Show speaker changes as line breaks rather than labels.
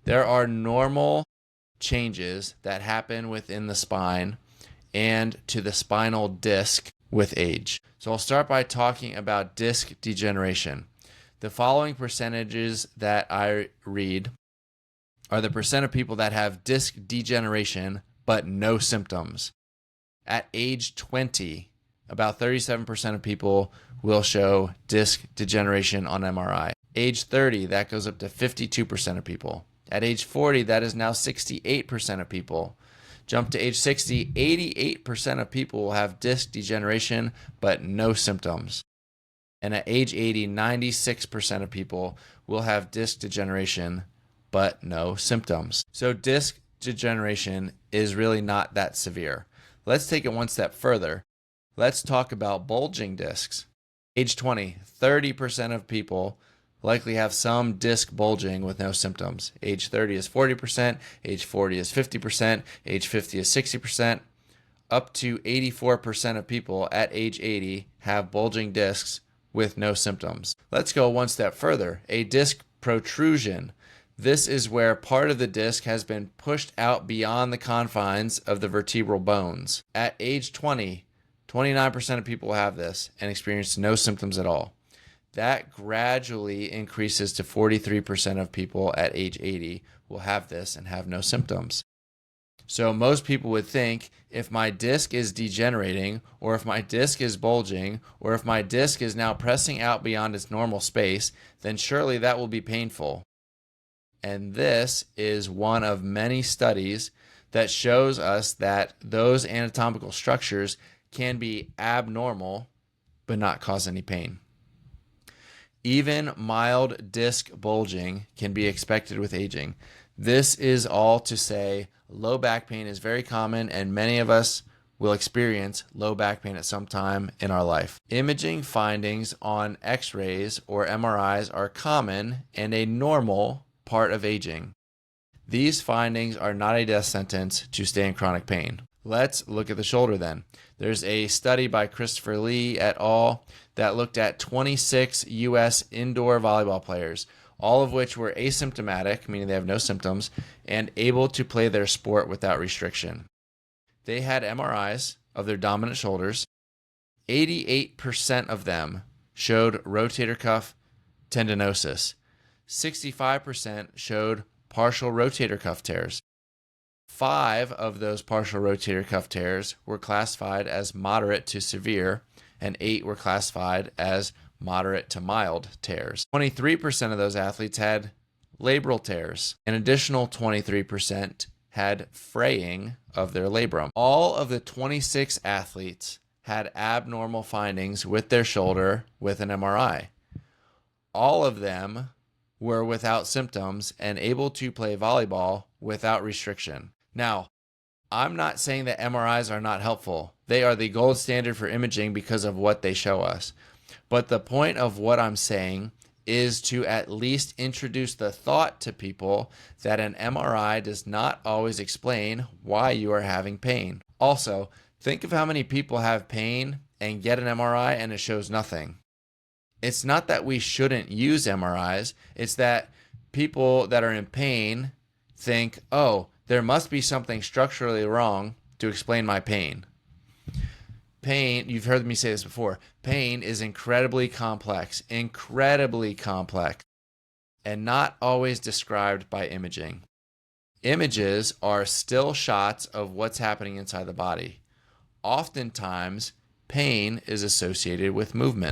There are normal changes that happen within the spine and to the spinal disc with age. So I'll start by talking about disc degeneration. The following percentages that I read are the percent of people that have disc degeneration but no symptoms. At age 20, about 37% of people will show disc degeneration on MRI. Age 30, that goes up to 52% of people. At age 40, that is now 68% of people. Jump to age 60, 88% of people will have disc degeneration but no symptoms. And at age 80, 96% of people will have disc degeneration but no symptoms. So disc degeneration is really not that severe. Let's take it one step further. Let's talk about bulging discs. Age 20, 30% of people likely have some disc bulging with no symptoms. Age 30 is 40%, age 40 is 50%, age 50 is 60%. Up to 84% of people at age 80 have bulging discs with no symptoms. Let's go one step further. A disc protrusion. This is where part of the disc has been pushed out beyond the confines of the vertebral bones. At age 20, 29% of people have this and experience no symptoms at all. That gradually increases to 43% of people at age 80 will have this and have no symptoms. So most people would think if my disc is degenerating, or if my disc is bulging, or if my disc is now pressing out beyond its normal space, then surely that will be painful. And this is one of many studies that shows us that those anatomical structures can be abnormal but not cause any pain. Even mild disc bulging can be expected with aging. This is all to say low back pain is very common, and many of us will experience low back pain at some time in our life. Imaging findings on X-rays or MRIs are common and a normal part of aging. These findings are not a death sentence to stay in chronic pain. Let's look at the shoulder then. There's a study by Christopher Lee et al. That looked at 26 U.S. indoor volleyball players, all of which were asymptomatic, meaning they have no symptoms, and able to play their sport without restriction. They had MRIs of their dominant shoulders. 88% of them showed rotator cuff tendinosis. 65% showed partial rotator cuff tears. 5 of those partial rotator cuff tears were classified as moderate to severe, and 8 were classified as moderate to mild tears. 23% of those athletes had labral tears. An additional 23% had fraying of their labrum. All of the 26 athletes had abnormal findings with their shoulder with an MRI. All of them were without symptoms and able to play volleyball without restriction. Now, I'm not saying that MRIs are not helpful. They are the gold standard for imaging because of what they show us. But the point of what I'm saying is to at least introduce the thought to people that an MRI does not always explain why you are having pain. Also, think of how many people have pain and get an MRI and it shows nothing. It's not that we shouldn't use MRIs. It's that people that are in pain think, oh, there must be something structurally wrong to explain my pain. Pain, you've heard me say this before, pain is incredibly complex, and not always described by imaging. Images are still shots of what's happening inside the body. Oftentimes, pain is associated with movement.